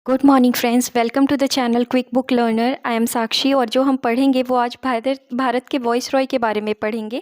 Good morning friends, welcome to the channel quick book learner. I am Sakshi और जो हम पढ़ेंगे वो आज भारत के वॉइस रॉय के बारे में पढ़ेंगे।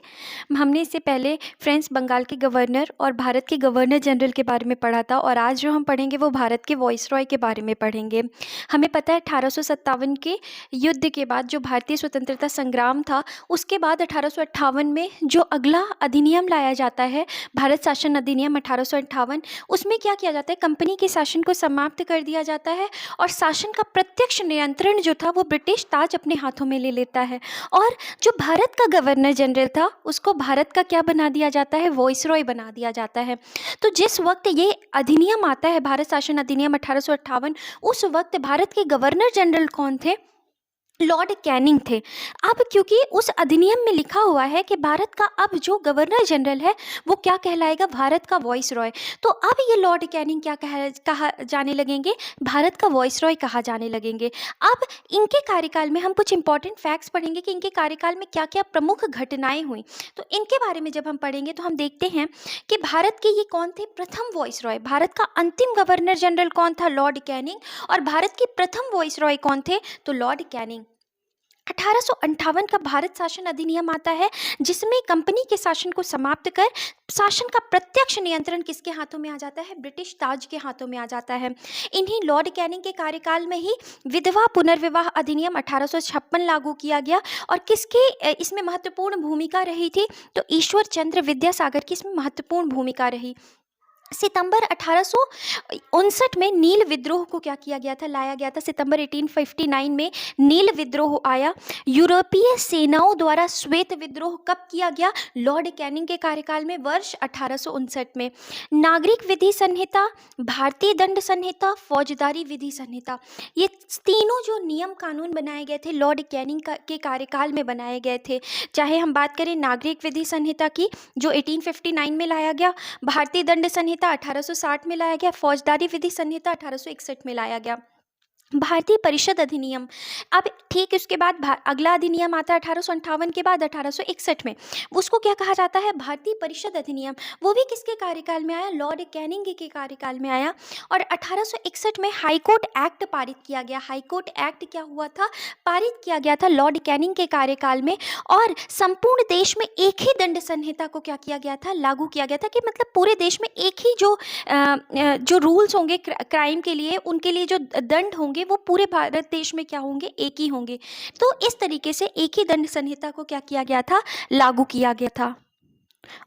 हमने इससे पहले फ्रेंड्स बंगाल के गवर्नर और भारत के गवर्नर जनरल के बारे में पढ़ा था और आज जो हम पढ़ेंगे वो भारत के वॉइस रॉय के बारे में पढ़ेंगे। हमें पता है 1857 के युद्ध के बाद जो भारतीय स्वतंत्रता संग्राम था उसके बाद 1858 में जो अगला अधिनियम लाया जाता है, भारत शासन अधिनियम 1858, उसमें क्या किया जाता है, कंपनी के शासन को समाप्त कर दिया जाता है और शासन का प्रत्यक्ष नियंत्रण जो था वो ब्रिटिश ताज अपने हाथों में ले लेता है। और जो भारत का गवर्नर जनरल था उसको भारत का क्या बना दिया जाता है, वॉइसरॉय बना दिया जाता है। तो जिस वक्त ये अधिनियम आता है, भारत शासन अधिनियम 1858, उस वक्त भारत के गवर्नर जनरल कौन थे? लॉर्ड कैनिंग थे। अब क्योंकि उस अधिनियम में लिखा हुआ है कि भारत का अब जो गवर्नर जनरल है वो क्या कहलाएगा, भारत का वॉइस रॉय। तो अब ये लॉर्ड कैनिंग क्या कहा जाने लगेंगे, भारत का वॉइस रॉय कहा जाने लगेंगे। अब इनके कार्यकाल में हम कुछ इंपॉर्टेंट फैक्ट्स पढ़ेंगे कि इनके कार्यकाल में क्या क्या प्रमुख घटनाएं हुई। तो इनके बारे में जब हम पढ़ेंगे तो हम देखते हैं कि भारत के ये कौन थे, प्रथम वॉइस रॉय। भारत का अंतिम गवर्नर जनरल कौन था, लॉर्ड कैनिंग। और भारत के प्रथम वॉइस रॉय कौन थे, तो लॉर्ड कैनिंग। 1858 का भारत शासन अधिनियम आता है जिसमें कंपनी के शासन को समाप्त कर शासन का प्रत्यक्ष नियंत्रण किसके हाथों में आ जाता है, ब्रिटिश ताज के हाथों में आ जाता है। इन्हीं लॉर्ड कैनिंग के कार्यकाल में ही विधवा पुनर्विवाह अधिनियम 1856 लागू किया गया। और किसकी इसमें महत्वपूर्ण भूमिका रही थी, तो ईश्वर चंद्र विद्यासागर की इसमें महत्वपूर्ण भूमिका रही। सितंबर 1859 में नील विद्रोह को क्या किया गया था, लाया गया था। सितंबर 1859 में नील विद्रोह आया। यूरोपीय सेनाओं द्वारा श्वेत विद्रोह कब किया गया, लॉर्ड कैनिंग के कार्यकाल में, वर्ष 1859 में। नागरिक विधि संहिता, भारतीय दंड संहिता, फौजदारी विधि संहिता, ये तीनों जो नियम कानून बनाए गए थे लॉर्ड कैनिंग के कार्यकाल में बनाए गए थे। चाहे हम बात करें नागरिक विधि संहिता की जो 1859 में लाया गया, भारतीय दंड संहिता 1860 में लाया गया, फौजदारी विधि संहिता 1861 में लाया गया। भारतीय परिषद अधिनियम, अब ठीक उसके बाद अगला अधिनियम आता है 1858 के बाद 1861 में, उसको क्या कहा जाता है, भारतीय परिषद अधिनियम। वो भी किसके कार्यकाल में आया, लॉर्ड कैनिंग के कार्यकाल में आया। और 1861 में हाईकोर्ट एक्ट पारित किया गया। हाईकोर्ट एक्ट क्या हुआ था, पारित किया गया था लॉर्ड कैनिंग के कार्यकाल में। और संपूर्ण देश में एक ही दंड संहिता को क्या किया गया था, लागू किया गया था, कि मतलब पूरे देश में एक ही जो रूल्स होंगे क्राइम के लिए, उनके लिए जो दंड होंगे वो पूरे भारत देश में क्या होंगे, एक ही होंगे। तो इस तरीके से एक ही दंड संहिता को क्या किया गया था, लागू किया गया था।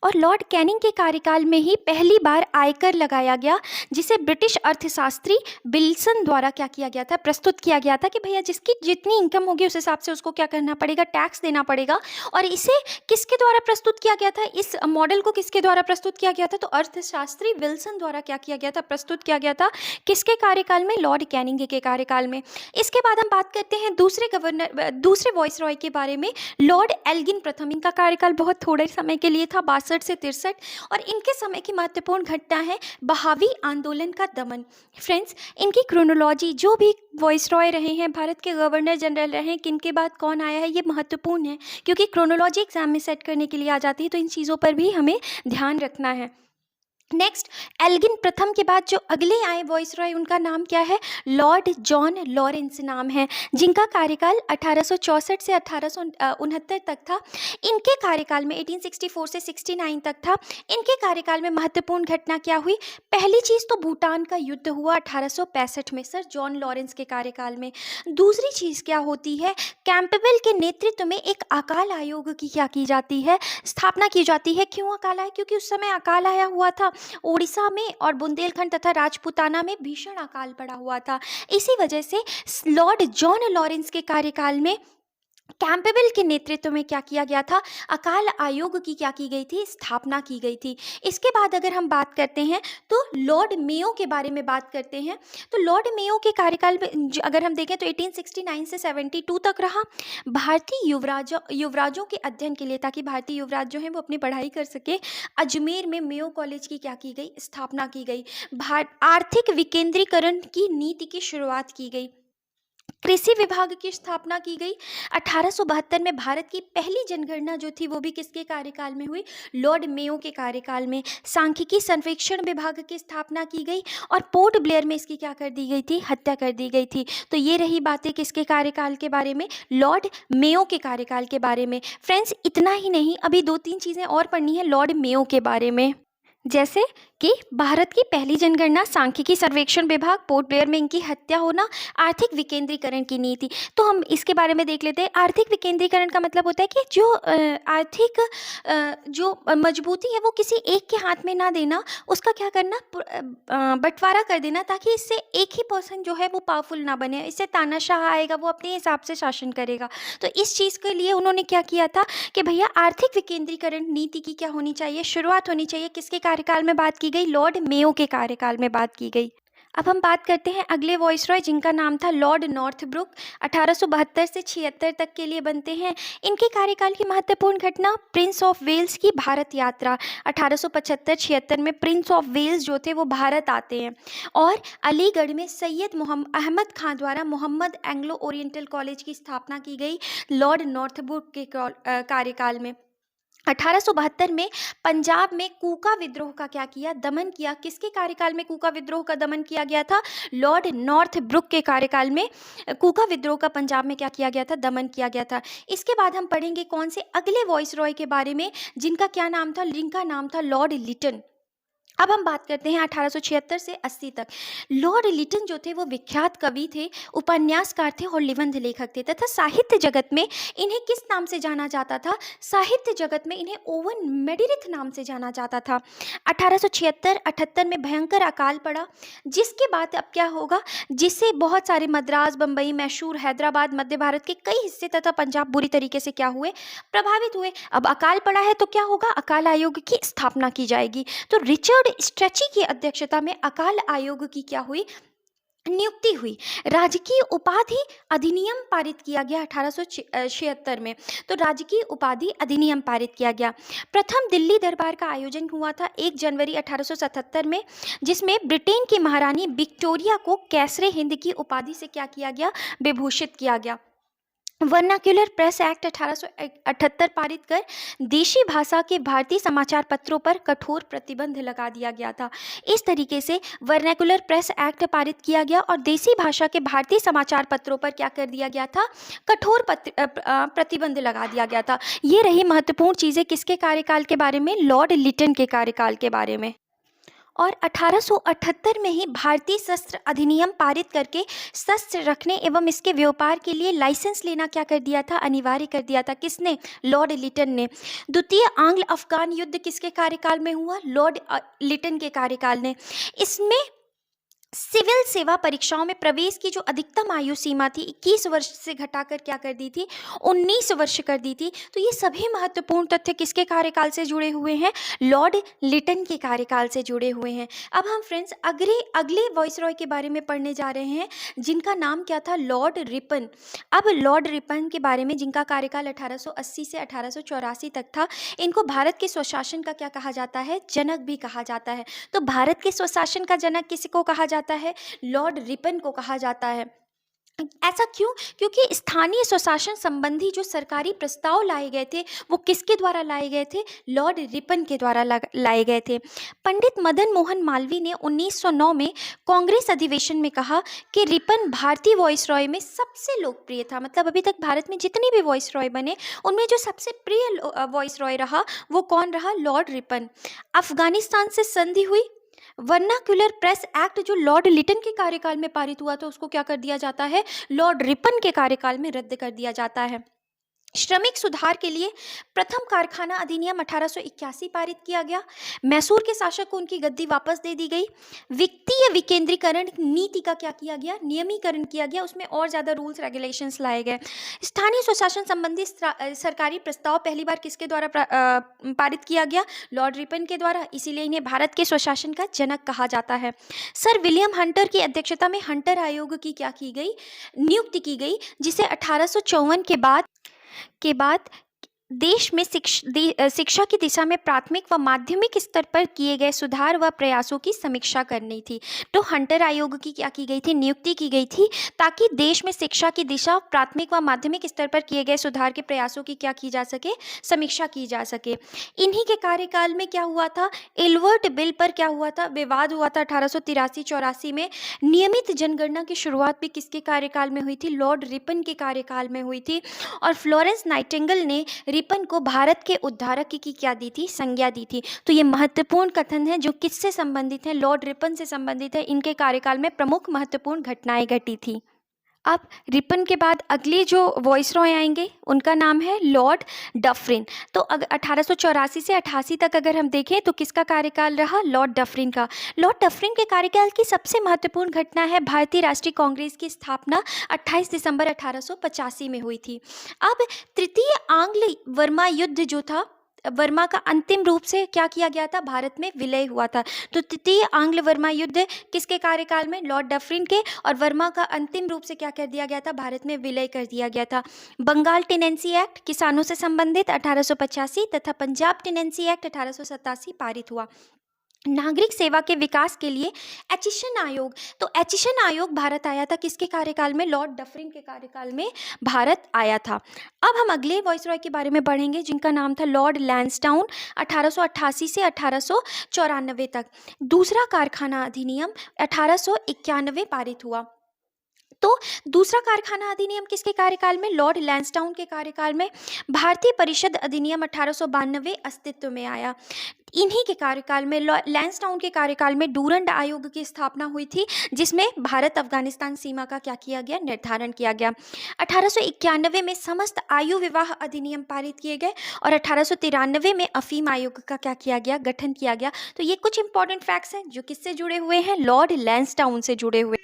और लॉर्ड कैनिंग के कार्यकाल में ही पहली बार आयकर लगाया गया, जिसे ब्रिटिश अर्थशास्त्री विल्सन द्वारा क्या किया गया था, प्रस्तुत किया गया था कि भैया जिसकी जितनी इनकम होगी उस हिसाब से उसको क्या करना पड़ेगा, टैक्स देना पड़ेगा। और इसे किसके द्वारा प्रस्तुत किया गया था, इस मॉडल को किसके द्वारा प्रस्तुत किया गया था, तो अर्थशास्त्री विल्सन द्वारा क्या किया गया था, प्रस्तुत किया गया था। किसके कार्यकाल में, लॉर्ड कैनिंग के कार्यकाल में। इसके बाद हम बात करते हैं दूसरे वॉइस रॉय के बारे में, लॉर्ड एल्गिन प्रथम। इनका कार्यकाल बहुत थोड़े समय के लिए था, 62 से 63, और इनके समय की महत्वपूर्ण घटना है बहावी आंदोलन का दमन। फ्रेंड्स, इनकी क्रोनोलॉजी, जो भी वॉइस रॉय रहे हैं, भारत के गवर्नर जनरल रहे हैं, किन के बाद कौन आया है, ये महत्वपूर्ण है क्योंकि क्रोनोलॉजी एग्जाम में सेट करने के लिए आ जाती है। तो इन चीज़ों पर भी हमें ध्यान रखना है। नेक्स्ट, एल्गिन प्रथम के बाद जो अगले आए वॉइस रॉय, उनका नाम क्या है, लॉर्ड जॉन लॉरेंस नाम है, जिनका कार्यकाल 1864 से 1869 तक था। इनके कार्यकाल में 1864 से 69 तक था। इनके कार्यकाल में महत्वपूर्ण घटना क्या हुई, पहली चीज़ तो भूटान का युद्ध हुआ 1865 में, सर जॉन लॉरेंस के कार्यकाल में। दूसरी चीज़ क्या होती है, कैंपबेल के नेतृत्व में एक अकाल आयोग की क्या की जाती है, स्थापना की जाती है। क्यों अकाल आया, क्योंकि उस समय अकाल आया हुआ था ओडिशा में और बुंदेलखंड तथा राजपूताना में भीषण अकाल पड़ा हुआ था। इसी वजह से लॉर्ड जॉन लॉरेंस के कार्यकाल में कैंपबेल के नेतृत्व में क्या किया गया था, अकाल आयोग की क्या की गई थी, स्थापना की गई थी। इसके बाद अगर हम बात करते हैं तो लॉर्ड मेयो के बारे में बात करते हैं। तो लॉर्ड मेयो के कार्यकाल में अगर हम देखें तो 1869 से 72 तक रहा। भारतीय युवराजों के अध्ययन के लिए, ताकि भारतीय युवराज जो हैं वो अपनी पढ़ाई कर सके, अजमेर में मेयो कॉलेज की क्या की गई, स्थापना की गई। आर्थिक विकेंद्रीकरण की नीति की शुरुआत की गई। कृषि विभाग की स्थापना की गई। 1872 में भारत की पहली जनगणना जो थी वो भी किसके कार्यकाल में हुई? लॉर्ड मेयो के कार्यकाल में। सांख्यिकी सर्वेक्षण विभाग की स्थापना की गई और पोर्ट ब्लेयर में इसकी क्या कर दी गई थी? हत्या कर दी गई थी। तो ये रही बातें किसके कार्यकाल के बारे में? लॉर्ड मेयो के कार्यकाल के बारे में। फ्रेंड्स, इतना ही नहीं, अभी 2-3 चीज़ें और पढ़नी है लॉर्ड मेयो के बारे में, जैसे कि भारत की पहली जनगणना, सांख्यिकी सर्वेक्षण विभाग, पोर्ट ब्लेयर में इनकी हत्या होना, आर्थिक विकेंद्रीकरण की नीति। तो हम इसके बारे में देख लेते हैं। आर्थिक विकेंद्रीकरण का मतलब होता है कि जो आर्थिक जो मजबूती है वो किसी एक के हाथ में ना देना, उसका क्या करना, बंटवारा कर देना, ताकि इससे एक ही पर्सन जो है वो पावरफुल ना बने। इससे तानाशाह आएगा, वो अपने हिसाब से शासन करेगा। तो इस चीज़ के लिए उन्होंने क्या किया था कि भैया आर्थिक विकेंद्रीकरण नीति की क्या होनी चाहिए, शुरुआत होनी चाहिए। किसके कार्यकाल में बात की गई? लॉर्ड मेयो के कार्यकाल में बात की गई। अब हम बात करते हैं अगले वॉइसरॉय, जिनका नाम था लॉर्ड नॉर्थब्रुक। 1872 से 76 तक के लिए बनते हैं। इनके कार्यकाल की महत्वपूर्ण घटना, प्रिंस ऑफ वेल्स की भारत यात्रा। 1875-76 में प्रिंस ऑफ वेल्स जो थे वो भारत आते हैं और अलीगढ़ में सैयद अहमद खान द्वारा मोहम्मद एंग्लो ओरिएंटल कॉलेज की स्थापना की गई लॉर्ड नॉर्थब्रुक के कार्यकाल में। 1872 में पंजाब में कूका विद्रोह का क्या किया? दमन किया। किसके कार्यकाल में कूका विद्रोह का दमन किया गया था? लॉर्ड नॉर्थब्रुक के कार्यकाल में कूका विद्रोह का पंजाब में क्या किया गया था? दमन किया गया था। इसके बाद हम पढ़ेंगे कौन से अगले वॉइसरॉय के बारे में, जिनका क्या नाम था? जिनका नाम था लॉर्ड लिटन। अब हम बात करते हैं 1876 से 80 तक। लॉर्ड लिटन जो थे वो विख्यात कवि थे, उपन्यासकार थे और निबंध लेखक थे तथा साहित्य जगत में इन्हें किस नाम से जाना जाता था? साहित्य जगत में इन्हें ओवन मेडिरिथ नाम से जाना जाता था। 1876-78 में भयंकर अकाल पड़ा, जिसके बाद अब क्या होगा, जिससे बहुत सारे मद्रास, बम्बई, मैसूर, हैदराबाद, मध्य भारत के कई हिस्से तथा पंजाब बुरी तरीके से क्या हुए? प्रभावित हुए। अब अकाल पड़ा है तो क्या होगा? अकाल आयोग की स्थापना की जाएगी। तो रिचर्ड स्ट्रेची की अध्यक्षता में अकाल आयोग की क्या हुई? नियुक्ति हुई। राजकीय उपाधि अधिनियम पारित किया गया 1876 में। तो राजकीय उपाधि अधिनियम पारित किया गया। प्रथम दिल्ली दरबार का आयोजन हुआ था 1 जनवरी 1877 में, जिसमें ब्रिटेन की महारानी विक्टोरिया को कैसरे हिंद की उपाधि से क्या किया गया? विभूषित किया गया। वर्नाक्यूलर प्रेस एक्ट 1878 पारित कर देशी भाषा के भारतीय समाचार पत्रों पर कठोर प्रतिबंध लगा दिया गया था। इस तरीके से वर्नाक्यूलर प्रेस एक्ट पारित किया गया और देशी भाषा के भारतीय समाचार पत्रों पर क्या कर दिया गया था? कठोर प्रतिबंध लगा दिया गया था। ये रही महत्वपूर्ण चीज़ें किसके कार्यकाल के बारे में? लॉर्ड लिटन के कार्यकाल के बारे में। और 1878 में ही भारतीय शस्त्र अधिनियम पारित करके शस्त्र रखने एवं इसके व्यापार के लिए लाइसेंस लेना क्या कर दिया था? अनिवार्य कर दिया था। किसने? लॉर्ड लिटन ने। द्वितीय आंग्ल अफगान युद्ध किसके कार्यकाल में हुआ? लॉर्ड लिटन के कार्यकाल ने। इसमें सिविल सेवा परीक्षाओं में प्रवेश की जो अधिकतम आयु सीमा थी 21 वर्ष से घटाकर क्या कर दी थी? 19 वर्ष कर दी थी। तो ये सभी महत्वपूर्ण तथ्य किसके कार्यकाल से जुड़े हुए हैं? लॉर्ड लिटन के कार्यकाल से जुड़े हुए हैं। अब हम फ्रेंड्स अगले वॉइसरॉय के बारे में पढ़ने जा रहे हैं, जिनका नाम क्या था? Lord Ripon. अब लॉर्ड रिपन के बारे में, जिनका कार्यकाल 1880 से 1884 तक था, इनको भारत के स्वशासन का क्या कहा जाता है? जनक भी कहा जाता है। तो भारत के स्वशासन का जनक किसको कहा जाता है? लॉर्ड रिपन को कहा जाता है। ऐसा क्यों? क्योंकि स्थानीय स्वशासन संबंधी जो सरकारी प्रस्ताव लाए गए थे वो किसके द्वारा लाए गए थे? लॉर्ड रिपन के द्वारा लाए गए थे। पंडित मदन मोहन मालवीय ने 1909 में कांग्रेस अधिवेशन में कहा कि रिपन भारतीय वॉइसरॉय में सबसे लोकप्रिय था। मतलब अभी तक भारत में जितने भी वॉइसरॉय बने उनमें जो सबसे प्रिय वॉइसरॉय रहा वो कौन रहा? Lord Ripon. अफगानिस्तान से संधि हुई। वर्नाक्यूलर प्रेस एक्ट जो लॉर्ड लिटन के कार्यकाल में पारित हुआ था उसको क्या कर दिया जाता है? लॉर्ड रिपन के कार्यकाल में रद्द कर दिया जाता है। श्रमिक सुधार के लिए प्रथम कारखाना अधिनियम 1881 पारित किया गया। मैसूर के शासक को उनकी गद्दी वापस दे दी गई। वित्तीय विकेंद्रीकरण नीति का क्या किया गया? नियमीकरण किया गया। उसमें और ज़्यादा रूल्स रेगुलेशंस लाए गए। स्थानीय स्वशासन संबंधी सरकारी प्रस्ताव पहली बार किसके द्वारा पारित किया गया? लॉर्ड रिपन के द्वारा। इसीलिए इन्हें भारत के स्वशासन का जनक कहा जाता है। सर विलियम हंटर की अध्यक्षता में हंटर आयोग की क्या की गई? नियुक्ति की गई, जिसे 1854 के बाद देश में शिक्षा की दिशा में प्राथमिक व माध्यमिक स्तर पर किए गए सुधार व प्रयासों की समीक्षा करनी थी। तो हंटर आयोग की क्या की गई थी, नियुक्ति की गई थी, ताकि देश में शिक्षा की दिशा प्राथमिक व माध्यमिक स्तर पर किए गए सुधार के प्रयासों की क्या की जा सके, समीक्षा की जा सके। इन्हीं के कार्यकाल में क्या हुआ था, एल्बर्ट बिल पर क्या हुआ था, विवाद हुआ था 1883-84 में। नियमित जनगणना की शुरुआत भी किसके कार्यकाल में हुई थी, लॉर्ड रिपन के कार्यकाल में हुई थी। और फ्लोरेंस नाइटिंगेल ने रिपन को भारत के उद्धारक की क्या दी थी, संज्ञा दी थी। तो ये महत्वपूर्ण कथन है जो किससे संबंधित है, लॉर्ड रिपन से संबंधित है। इनके कार्यकाल में प्रमुख महत्वपूर्ण घटनाएं घटी थी। अब रिपन के बाद अगले जो वॉइसरॉय आएंगे उनका नाम है लॉर्ड डफरिन। तो 1884 से 88 तक अगर हम देखें तो किसका कार्यकाल रहा, लॉर्ड डफरिन का। लॉर्ड डफरिन के कार्यकाल की सबसे महत्वपूर्ण घटना है भारतीय राष्ट्रीय कांग्रेस की स्थापना 28 दिसंबर 1885 में हुई थी। अब तृतीय आंग्ल वर्मा युद्ध जो था, वर्मा का अंतिम रूप से क्या किया गया था, भारत में विलय हुआ था। तो तृतीय आंग्ल वर्मा युद्ध किसके कार्यकाल में, लॉर्ड डफरिन के। और वर्मा का अंतिम रूप से क्या कर दिया गया था, भारत में विलय कर दिया गया था। बंगाल टेनेंसी एक्ट किसानों से संबंधित 1885 तथा पंजाब टेनेंसी एक्ट 1887 पारित हुआ। नागरिक सेवा के विकास के लिए एचिशन आयोग, तो एचिशन आयोग भारत आया था किसके कार्यकाल में, लॉर्ड डफरिन के कार्यकाल में भारत आया था। अब हम अगले वॉइसरॉय के बारे में पढ़ेंगे जिनका नाम था लॉर्ड लैंसडाउन, 1888 से 1894 तक। दूसरा कारखाना अधिनियम 1891 पारित हुआ। तो दूसरा कारखाना अधिनियम किसके कार्यकाल में, लॉर्ड लैंसडाउन के कार्यकाल में। भारतीय परिषद अधिनियम 1892 अस्तित्व में आया। इन्हीं के कार्यकाल में, लैंसडाउन के कार्यकाल में डूरंड आयोग की स्थापना हुई थी, जिसमें भारत अफगानिस्तान सीमा का क्या किया गया, निर्धारण किया गया। 1891 में समस्त आयु विवाह अधिनियम पारित किए गए और 1893 में अफीम आयोग का क्या किया गया, गठन किया गया। तो ये कुछ इंपॉर्टेंट फैक्ट्स हैं जो किससे जुड़े हुए हैं, लॉर्ड लैंसडाउन से जुड़े हुए।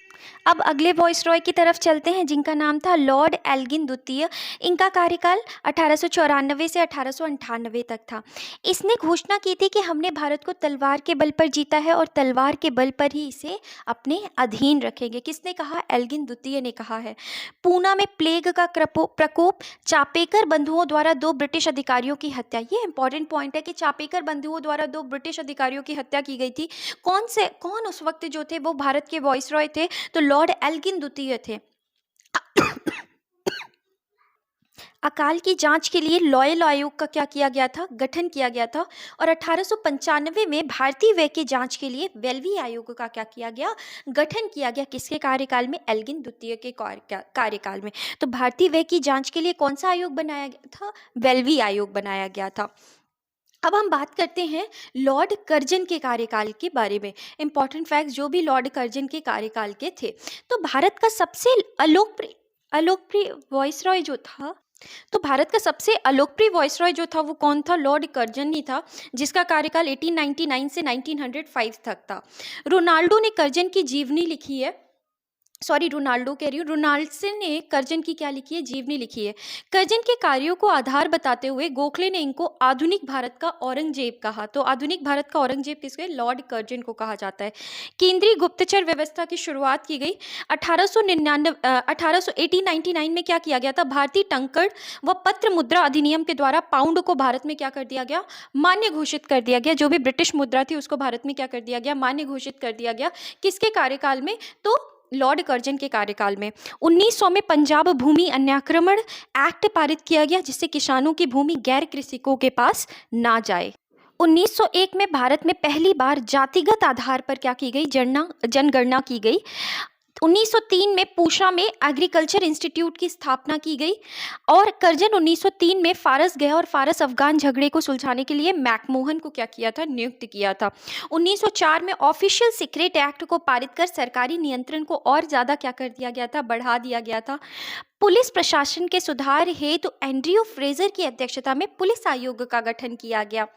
अब अगले वॉइसरॉय की तरफ चलते हैं जिनका नाम था लॉर्ड एल्गिन द्वितीय। इनका कार्यकाल 1894 से 1898 तक था। इसने घोषणा की थी कि हमने भारत को तलवार के बल पर जीता है और तलवार के बल पर ही इसे अपने अधीन रखेंगे। किसने कहा, एल्गिन द्वितीय ने कहा है। पूना में प्लेग का प्रकोप, चापेकर बंधुओं द्वारा 2 ब्रिटिश अधिकारियों की हत्या। ये इंपॉर्टेंट पॉइंट है कि चापेकर बंधुओं द्वारा 2 ब्रिटिश अधिकारियों की हत्या की गई थी। कौन उस वक्त जो थे वो भारत के वॉइसरॉय थे, तो लॉर्ड एल्गिन द्वितीय थे। अकाल की जांच के लिए लॉयल आयोग का क्या किया गया था, गठन किया गया था। और 1895 में भारतीय व्यय की जांच के लिए वेल्वी आयोग का क्या किया गया, गठन किया गया। किसके कार्यकाल में, एल्गिन द्वितीय के कार्यकाल में। तो भारतीय व्यय की जांच के लिए कौन सा आयोग बनाया गया था, वेल्वी आयोग बनाया गया था। अब हम बात करते हैं लॉर्ड कर्जन के कार्यकाल के बारे में। इंपॉर्टेंट फैक्ट्स जो भी लॉर्ड कर्जन के कार्यकाल के थे। तो भारत का सबसे अलोकप्रिय वॉइसरॉय जो था, तो भारत का सबसे अलोकप्रिय वॉइसरॉय जो था वो कौन था, लॉर्ड कर्जन ही था, जिसका कार्यकाल 1899 से 1905 तक था। रोनाल्डो ने कर्जन की जीवनी लिखी है, रोनाल्डसन ने कर्जन की क्या लिखी है, जीवनी लिखी है। कर्जन के कार्यों को आधार बताते हुए गोखले ने इनको आधुनिक भारत का औरंगजेब कहा। तो आधुनिक भारत का औरंगजेब किसके, लॉर्ड कर्जन को कहा जाता है। केंद्रीय गुप्तचर व्यवस्था की शुरुआत की गई 1899 में। क्या किया गया था, भारतीय टंकड़ व पत्र मुद्रा अधिनियम के द्वारा पाउंड को भारत में क्या कर दिया गया, मान्य घोषित कर दिया गया। जो भी ब्रिटिश मुद्रा थी उसको भारत में क्या कर दिया गया, मान्य घोषित कर दिया गया। किसके कार्यकाल में, तो लॉर्ड कर्जन के कार्यकाल में। 1900 में पंजाब भूमि अन्याक्रमण एक्ट पारित किया गया, जिससे किसानों की भूमि गैर कृषकों के पास ना जाए। 1901 में भारत में पहली बार जातिगत आधार पर क्या की गई, जनगणना की गई। 1903 में पूसा में एग्रीकल्चर इंस्टीट्यूट की स्थापना की गई। और कर्जन 1903 में फारस गया और फारस अफगान झगड़े को सुलझाने के लिए मैकमोहन को क्या किया था, नियुक्त किया था। 1904 में ऑफिशियल सीक्रेट एक्ट को पारित कर सरकारी नियंत्रण को और ज़्यादा क्या कर दिया गया था, बढ़ा दिया गया था। पुलिस प्रशासन के सुधार हेतु एंड्रयू फ्रेजर की अध्यक्षता में पुलिस आयोग का गठन किया गया।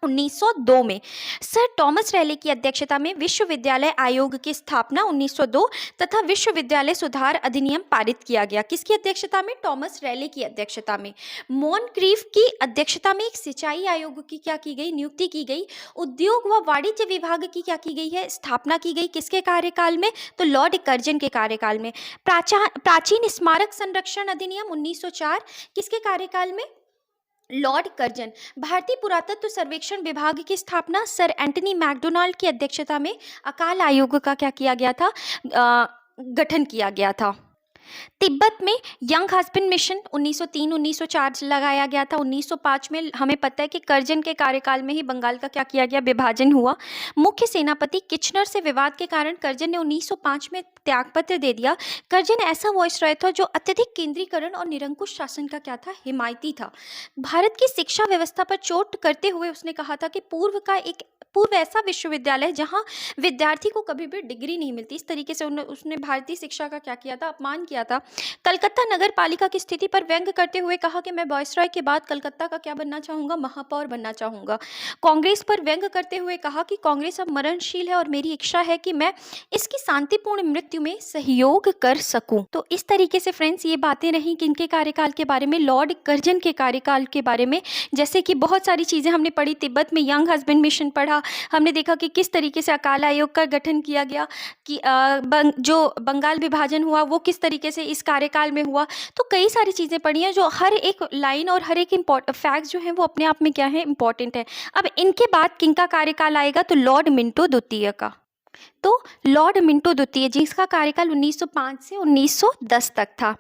1902 में सर टॉमस रैले की अध्यक्षता में विश्वविद्यालय आयोग की स्थापना 1902 तथा विश्वविद्यालय सुधार अधिनियम पारित किया गया। किसकी अध्यक्षता में, टॉमस रैले की अध्यक्षता में। मॉनक्रीफ की अध्यक्षता में एक सिंचाई आयोग की क्या की गई, नियुक्ति की गई। उद्योग व वाणिज्य विभाग की क्या की गई है, स्थापना की गई। किसके कार्यकाल में, तो लॉर्ड कर्जन के कार्यकाल में। प्राचीन स्मारक संरक्षण अधिनियम 1904 किसके कार्यकाल में, लॉर्ड कर्जन। भारतीय पुरातत्व सर्वेक्षण विभाग की स्थापना सर एंटनी मैकडोनाल्ड की अध्यक्षता में अकाल आयोग का क्या किया गया था, गठन किया गया था। तिब्बत में यंग हस्बैंड मिशन 1903-1904 लगाया गया था। 1905 में हमें पता है कि कर्जन के कार्यकाल में ही बंगाल का क्या किया गया, विभाजन हुआ। मुख्य सेनापति किचनर से विवाद के कारण कर्जन ने 1905 में त्यागपत्र दे दिया। कर्जन ऐसा वॉइसरॉय था जो अत्यधिक केंद्रीकरण और निरंकुश शासन का क्या था, हिमायती था। भारत की शिक्षा व्यवस्था पर चोट करते हुए उसने कहा था कि पूर्व ऐसा विश्वविद्यालय जहां विद्यार्थी को कभी भी डिग्री नहीं मिलती, इस तरीके से उसने भारतीय शिक्षा का क्या किया था, अपमान किया था। कलकत्ता नगर पालिका की स्थिति पर व्यंग करते हुए कहा कि मैं वॉइसरॉय के बाद कलकत्ता का क्या बनना चाहूंगा, महापौर बनना चाहूंगा। कांग्रेस पर व्यंग करते हुए कहा कि कांग्रेस अब मरणशील है और मेरी इच्छा है कि मैं इसकी शांतिपूर्ण मृत्यु में सहयोग कर सकूं। तो इस तरीके से फ्रेंड्स ये बातें रही किनके कार्यकाल के बारे में, लॉर्ड कर्जन के कार्यकाल के बारे में। जैसे कि बहुत सारी चीजें हमने पढ़ी, तिब्बत में यंग हस्बैंड मिशन पढ़ा, हमने देखा कि किस तरीके से अकाल आयोग का गठन किया गया, कि जो बंगाल विभाजन हुआ वो किस तरीके से इस कार्यकाल में हुआ। तो कई सारी चीज़ें पढ़ी हैं जो हर एक लाइन और हर एक फैक्ट जो है वो अपने आप में क्या है, इंपॉर्टेंट है। अब इनके बाद किनका कार्यकाल आएगा, तो लॉर्ड मिंटो द्वितीय का। तो लॉर्ड मिंटो द्वितीय जिसका कार्यकाल 1905 से 1910 तक था।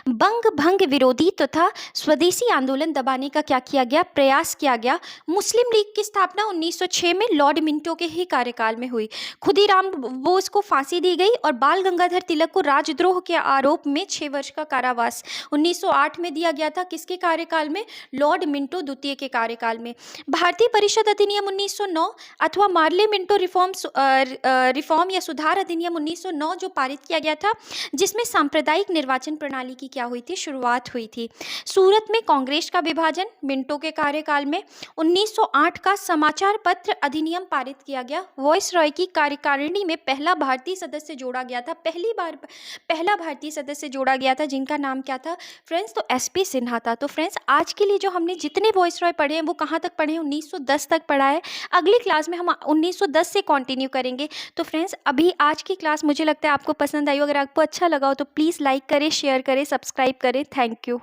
बंग भंग विरोधी तथा स्वदेशी आंदोलन दबाने का क्या किया गया, प्रयास किया गया। मुस्लिम लीग की स्थापना 1906 में लॉर्ड मिंटो के ही कार्यकाल में हुई। खुदीराम बोस को फांसी दी गई और बाल गंगाधर तिलक को राजद्रोह के आरोप में 6 वर्ष का कारावास 1908 में दिया गया था। किसके कार्यकाल में, लॉर्ड मिंटो द्वितीय के कार्यकाल में। भारतीय परिषद अधिनियम 1909 अथवा मार्ले मिंटो रिफॉर्म या सुधार अधिनियम 1909 जो पारित किया गया था, जिसमें सांप्रदायिक निर्वाचन प्रणाली की क्या हुई थी, शुरुआत हुई थी। सूरत में कांग्रेस का विभाजन मिंटो के कार्यकाल में। 1908 का समाचार पत्र अधिनियम पारित किया गया। वॉइसरॉय की कार्यकारिणी में पहला भारतीय सदस्य जोड़ा गया था, पहला भारतीय सदस्य जोड़ा गया था, जिनका नाम क्या था फ्रेंड्स, तो SP सिन्हा था। तो फ्रेंड्स आज के लिए जो हमने जितने वॉइसरॉय पढ़े हैं वो कहाँ तक पढ़े हैं, 1910 तक पढ़ा है। अगली क्लास में हम 1910 से कंटिन्यू करेंगे। तो फ्रेंड्स अभी आज की क्लास मुझे लगता है आपको पसंद आई हो। अगर आपको अच्छा लगा हो तो प्लीज़ लाइक करें, शेयर करें, सब्सक्राइब करें। Thank you.